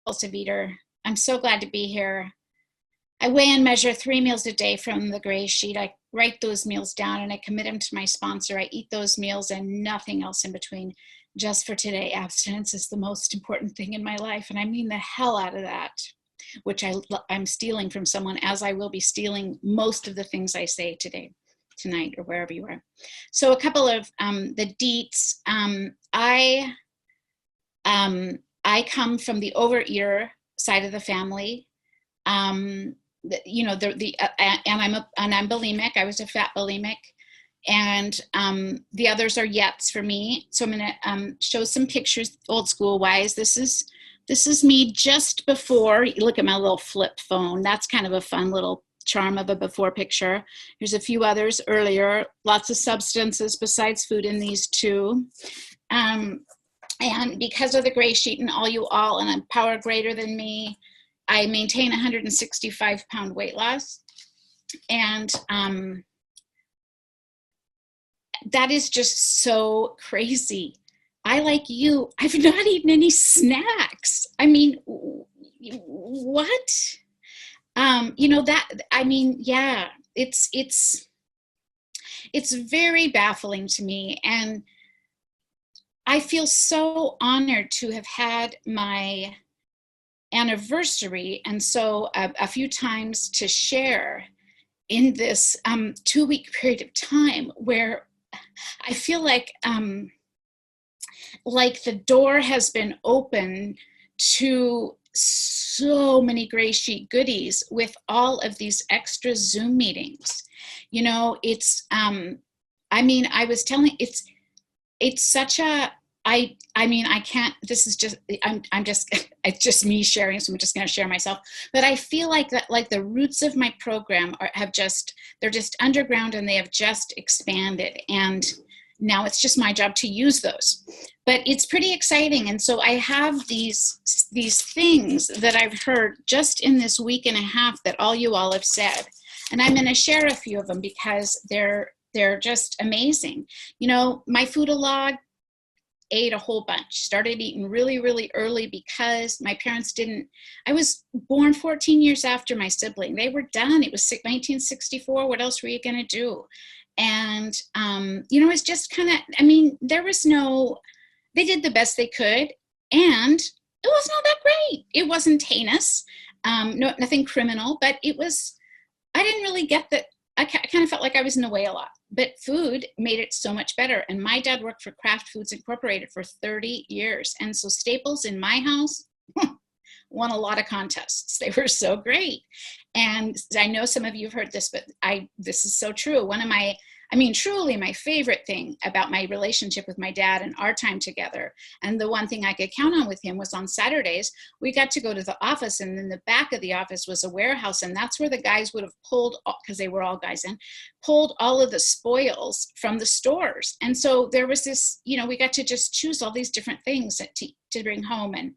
compulsive eater. I'm so glad to be here. I weigh and measure 3 meals a day from the gray sheet. I write those meals down and I commit them to my sponsor. I eat those meals and nothing else in between. Just for today, abstinence is the most important thing in my life. And I mean the hell out of that, which I'm stealing from someone, as I will be stealing most of the things I say today, tonight, or wherever you are. So a couple of the deets. I come from the overeater side of the family. And I'm bulimic. I was a fat bulimic, and the others are yets for me. So I'm gonna show some pictures, old school wise. This is me just before. Look at my little flip phone. That's kind of a fun little charm of a before picture. There's a few others earlier. Lots of substances besides food in these two. And because of the gray sheet and all you all, and I'm power greater than me, I maintain 165-pound weight loss. And that is just so crazy. I, like you, I've not eaten any snacks. I mean, what? Yeah, it's very baffling to me. And I feel so honored to have had my anniversary, and so a few times to share in this 2-week period of time where I feel like the door has been open to so many gray sheet goodies with all of these extra Zoom meetings. It's I was telling, it's such a, I can't, this is just, it's just me sharing, so I'm just going to share myself. But I feel like that, like the roots of my program they're just underground, and they have just expanded. And now it's just my job to use those. But it's pretty exciting. And so I have these things that I've heard just in this week and a half that all you all have said. And I'm going to share a few of them because they're just amazing. My foodalog ate a whole bunch, started eating really, really early because my parents didn't. I was born 14 years after my sibling. They were done. It was 1964. What else were you going to do? And, it's just kind of, there was they did the best they could, and it was not that great. It wasn't heinous, nothing criminal, but I didn't really get that. I kind of felt like I was in the way a lot, but food made it so much better. And my dad worked for Kraft Foods Incorporated for 30 years. And so staples in my house won a lot of contests. They were so great. And I know some of you have heard this, but this is so true. Truly my favorite thing about my relationship with my dad and our time together, and the one thing I could count on with him, was on Saturdays, we got to go to the office, and in the back of the office was a warehouse, and that's where the guys would have pulled, because they were all guys pulled all of the spoils from the stores. And so there was this, we got to just choose all these different things to bring home, and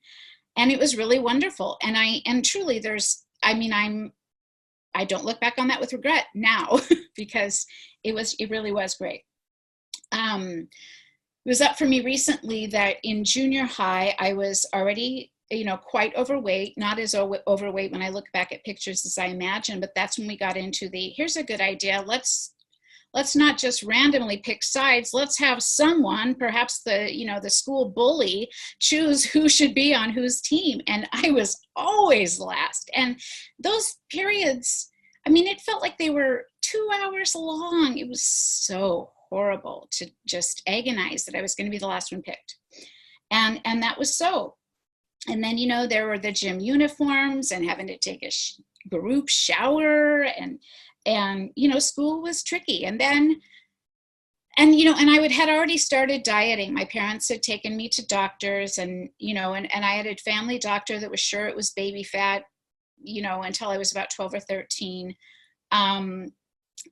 it was really wonderful. And truly I don't look back on that with regret now because it really was great. It was up for me recently that in junior high, I was already, quite overweight, not as overweight when I look back at pictures as I imagine, but that's when we got into here's a good idea. Let's not just randomly pick sides. Let's have someone, perhaps the school bully, choose who should be on whose team. And I was always last. And those periods, it felt like they were 2 hours long. It was so horrible to just agonize that I was going to be the last one picked. And that was so. And then, there were the gym uniforms and having to take a group shower, and school was tricky. And then, and I had already started dieting. My parents had taken me to doctors, and I had a family doctor that was sure it was baby fat, until I was about 12 or 13.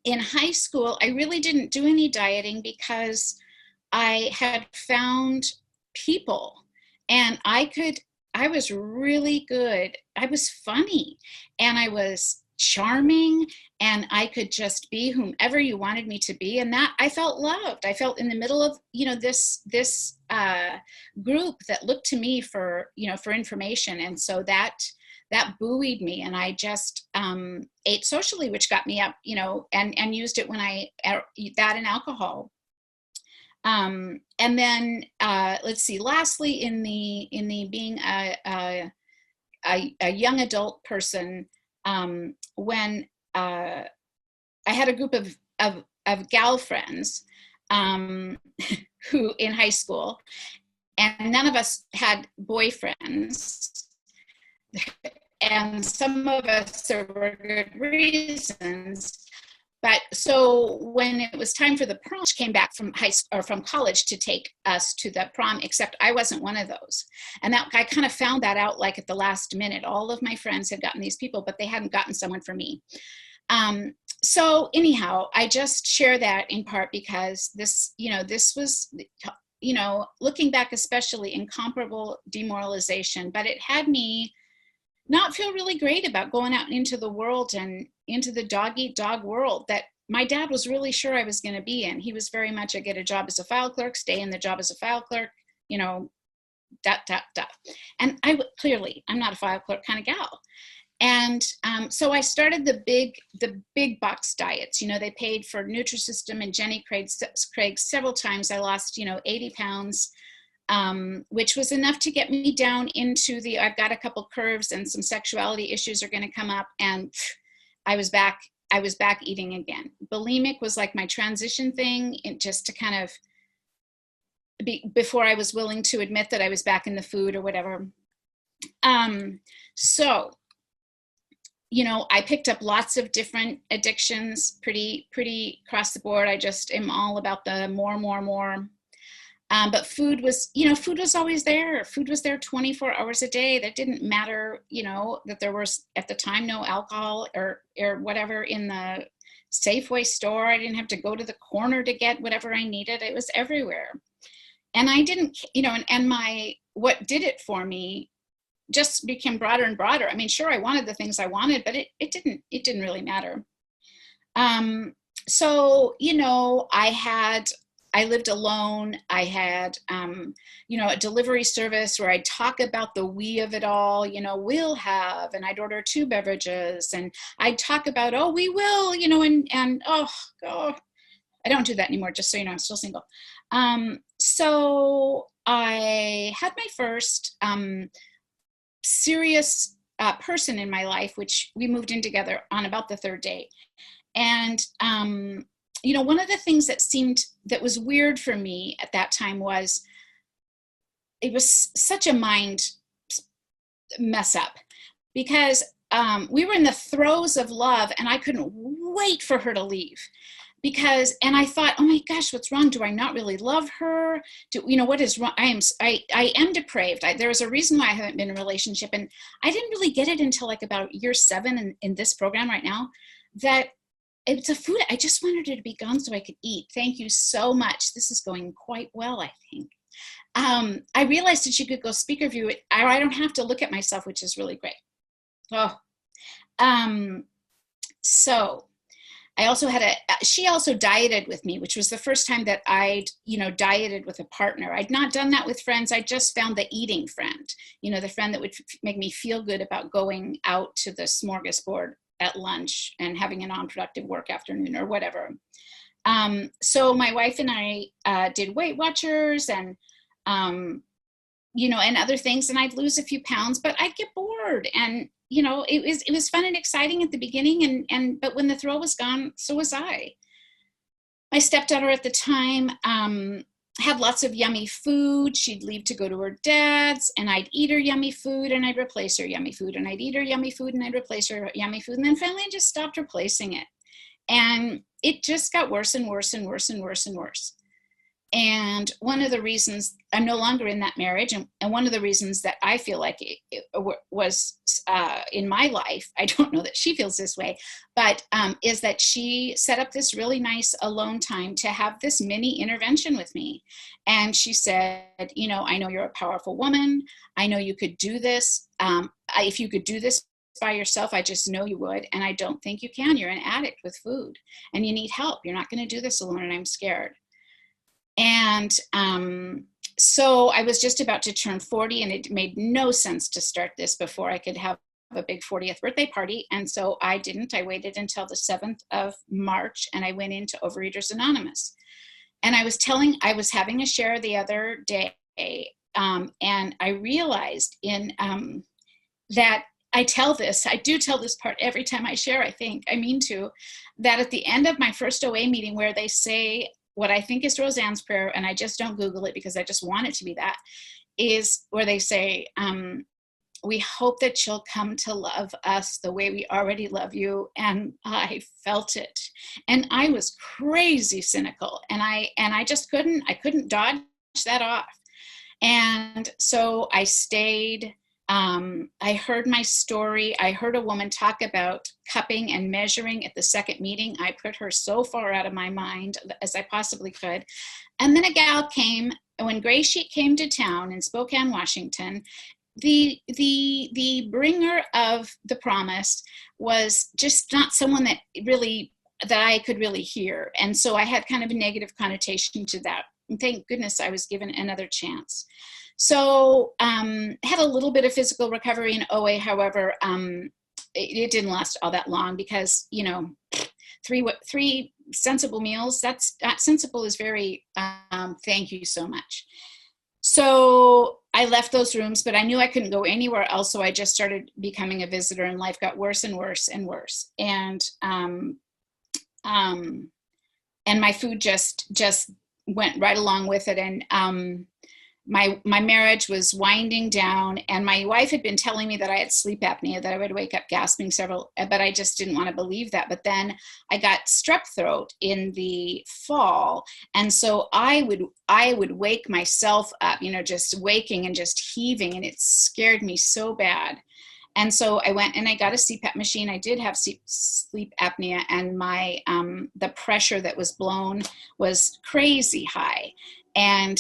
In high school, I really didn't do any dieting because I had found people, and I was really good. I was funny, and I was charming, and I could just be whomever you wanted me to be. And that I felt loved. I felt in the middle of, this group that looked to me for, for information. And so that buoyed me. And I just ate socially, which got me up, and used it when that and alcohol. And then let's see, lastly, in the being a young adult person, when I had a group of gal friends who in high school, and none of us had boyfriends, and some of us, there were good reasons. But so when it was time for the prom, she came back from high school or from college to take us to the prom, except I wasn't one of those. And that I kind of found that out like at the last minute. All of my friends had gotten these people, but they hadn't gotten someone for me. So anyhow, I just share that in part because this was, looking back, especially incomparable demoralization, but it had me not feel really great about going out into the world and into the dog-eat-dog world that my dad was really sure I was going to be in. He was very much a get a job as a file clerk, stay in the job as a file clerk, And I'm not a file clerk kind of gal. And so I started the big box diets. They paid for Nutrisystem and Jenny Craig several times. I lost, 80 pounds. Which was enough to get me down into I've got a couple curves and some sexuality issues are going to come up, and I was back eating again. Bulimic was like my transition thing, just to kind of before I was willing to admit that I was back in the food or whatever. So, I picked up lots of different addictions, pretty across the board. I just am all about the more. But food was always there. Food was there 24 hours a day. That didn't matter, that there was at the time no alcohol or whatever in the Safeway store. I didn't have to go to the corner to get whatever I needed. It was everywhere. And I didn't, and what did it for me just became broader and broader. I mean, sure, I wanted the things I wanted, but it didn't really matter. So, I lived alone. I had, a delivery service where I'd talk about the we of it all, we'll have, and I'd order 2 beverages, and I'd talk about, oh, we will, and oh, God, I don't do that anymore, just so you know, I'm still single. So I had my first serious person in my life, which we moved in together on about the 3rd day. And, one of the things that was weird for me at that time was it was such a mind mess up because we were in the throes of love and I couldn't wait for her to leave and I thought, oh my gosh, what's wrong? Do I not really love her? What is wrong? I am depraved. There was a reason why I haven't been in a relationship, and I didn't really get it until like about year 7 in this program right now, that it's a food. I just wanted her to be gone so I could eat. Thank you so much. This is going quite well, I think. I realized that you could go speaker view it. I don't have to look at myself, which is really great. So I also she also dieted with me, which was the first time that I'd, dieted with a partner. I'd not done that with friends. I just found the eating friend, the friend that would make me feel good about going out to the smorgasbord at lunch and having a non-productive work afternoon or whatever. So my wife and I did Weight Watchers and, and other things, and I'd lose a few pounds, but I'd get bored. And, it was fun and exciting at the beginning. But when the thrill was gone, so was I. My stepdaughter at the time had lots of yummy food. She'd leave to go to her dad's, and I'd eat her yummy food and I'd replace her yummy food, and I'd eat her yummy food and I'd replace her yummy food. And then finally I just stopped replacing it. And it just got worse and worse and worse and worse and worse. And one of the reasons I'm no longer in that marriage, and one of the reasons that I feel like it was in my life, I don't know that she feels this way, but is that she set up this really nice alone time to have this mini intervention with me. And she said, I know you're a powerful woman. I know you could do this. If you could do this by yourself. I just know you would. And I don't think you can. You're an addict with food and you need help. You're not going to do this alone. And I'm scared. And so I was just about to turn 40, and it made no sense to start this before I could have a big 40th birthday party. And so I didn't. I waited until the 7th of March, and I went into Overeaters Anonymous. And I was having a share the other day, and I realized that I do tell this part every time I share, I mean to, that at the end of my first OA meeting, where they say what I think is Roseanne's prayer, and I just don't Google it because I just want it to be that, is where they say, we hope that you'll come to love us the way we already love you. And I felt it. And I was crazy cynical. And I just couldn't dodge that off. And so I stayed. I heard my story. I heard a woman talk about cupping and measuring at the second meeting. I put her so far out of my mind as I possibly could. And then a gal came, when Grey Sheet came to town in Spokane, Washington. The bringer of the promise was just not someone that I could really hear. And so I had kind of a negative connotation to that. And thank goodness I was given another chance. So had a little bit of physical recovery in OA. However, it didn't last all that long because, three sensible meals, that sensible is very, thank you so much. So I left those rooms, but I knew I couldn't go anywhere else. So I just started becoming a visitor, and life got worse and worse and worse. And my food just went right along with it. And my marriage was winding down, and my wife had been telling me that I had sleep apnea, that I would wake up gasping but I just didn't want to believe that. But then I got strep throat in the fall. And so I would wake myself up, just waking and just heaving, and it scared me so bad. And so I went and I got a CPAP machine. I did have sleep apnea, and my the pressure that was blown was crazy high. And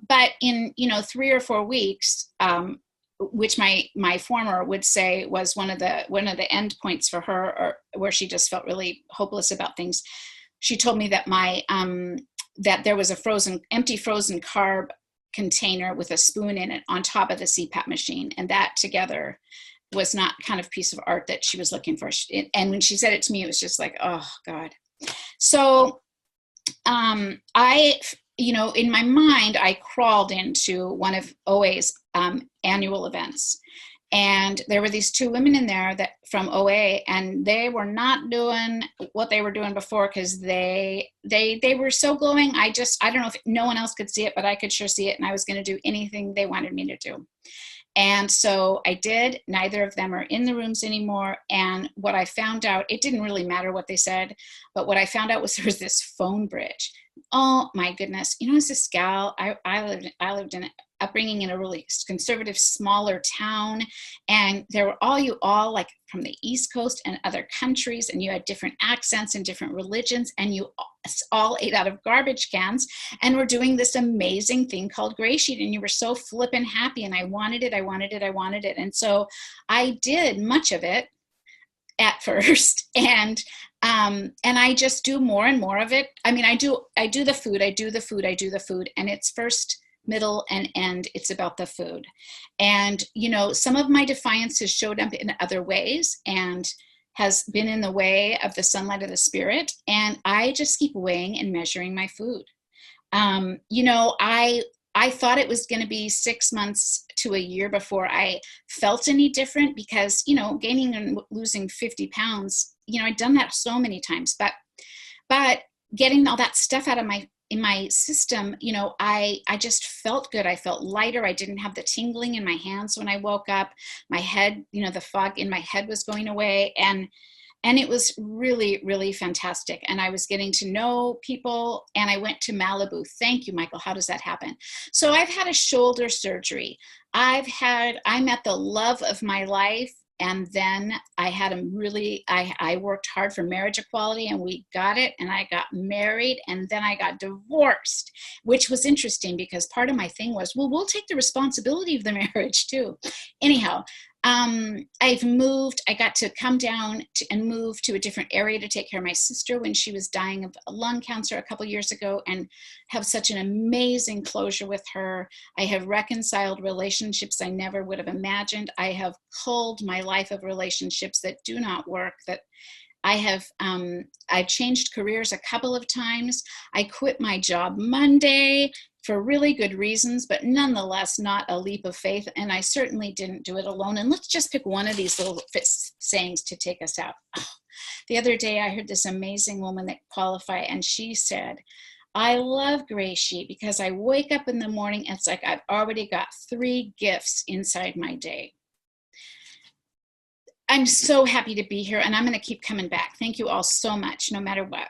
but in 3 or 4 weeks, which my former would say was one of the end points for her, or where she just felt really hopeless about things, she told me that that there was a empty frozen carb container with a spoon in it on top of the CPAP machine, and that together was not kind of piece of art that she was looking for. And when she said it to me, it was just like, oh God. So in my mind, I crawled into one of OA's annual events. And there were these 2 women in there from OA, and they were not doing what they were doing before, because they were so glowing. I don't know if no one else could see it, but I could sure see it. And I was going to do anything they wanted me to do. And so I did. Neither of them are in the rooms anymore. And what I found out, it didn't really matter what they said, but what I found out was there was this phone bridge. Oh my goodness. As this gal, I lived in upbringing in a really conservative, smaller town. And there were all like from the East Coast and other countries, and you had different accents and different religions, and you all ate out of garbage cans and were doing this amazing thing called Grey Sheet. And you were so flippin' happy, and I wanted it. And so I did much of it at first. And I just do more and more of it. I mean, I do the food, and it's first, middle, and end. It's about the food. And, some of my defiance has showed up in other ways and has been in the way of the sunlight of the spirit. And I just keep weighing and measuring my food. I thought it was going to be 6 months to a year before I felt any different, because, gaining and losing 50 pounds, I'd done that so many times, but getting all that stuff out of in my system, I just felt good. I felt lighter. I didn't have the tingling in my hands when I woke up. My head, the fog in my head was going away. And it was really, really fantastic. And I was getting to know people, and I went to Malibu. Thank you, Michael. How does that happen? So I've had a shoulder surgery. I met the love of my life. And then I worked hard for marriage equality, and we got it, and I got married, and then I got divorced, which was interesting because part of my thing was, well, we'll take the responsibility of the marriage too. Anyhow, I've moved. I got to come down and move to a different area to take care of my sister when she was dying of lung cancer a couple years ago, and have such an amazing closure with her. I have reconciled relationships I never would have imagined. I have culled my life of relationships that do not work, that I have, I've changed careers a couple of times. I quit my job Monday for really good reasons, but nonetheless not a leap of faith. And I certainly didn't do it alone. And let's just pick one of these little sayings to take us out. Oh, the other day I heard this amazing woman that qualified, and she said, I love Grey Sheet because I wake up in the morning, it's like I've already got 3 gifts inside my day. I'm so happy to be here, and I'm going to keep coming back. Thank you all so much, no matter what.